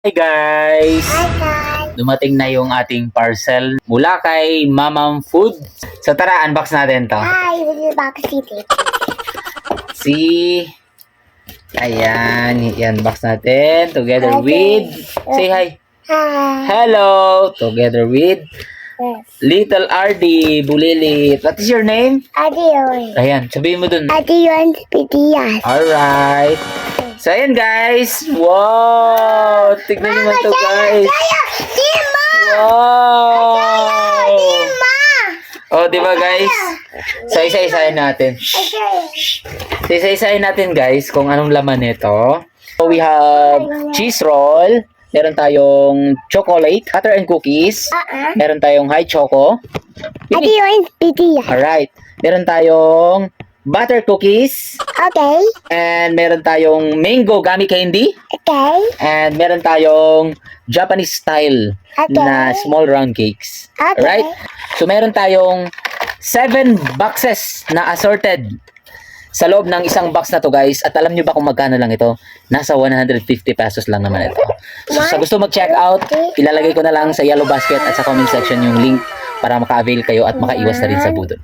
Hi guys! Hi guys! Dumating na yung ating parcel mula kay Mamam Food. So tara, unbox natin to. Hi, this is Baka City. See? Ayan, i-unbox natin together with... Say hi! Hi! Hello! Together with Yes. Little RD Bulilit. What is your name? Adios. Ayan, sabihin mo dun. Adios, Pitias. Alright. So ayan guys. Wow! Tignan naman to guys. Dima! Wow! Dima! Oh, di ba guys? So isa-isahin natin. So isa-isahin natin guys kung anong laman nito. So we have cheese roll. Meron tayong chocolate, butter and cookies. Meron tayong high choco. Adios, Pitias. Alright. Meron tayong butter cookies. Okay. And meron tayong mango gummy candy. Okay. And meron tayong Japanese style na small round cakes. Okay. Right? So meron tayong 7 boxes na assorted sa loob ng isang box na to guys. At alam nyo ba kung magkano lang ito? Nasa 150 pesos lang naman ito. So sa gusto mag-check out, ilalagay ko na lang sa yellow basket at sa comment section yung link para maka-avail kayo at makaiwas na rin sa budol.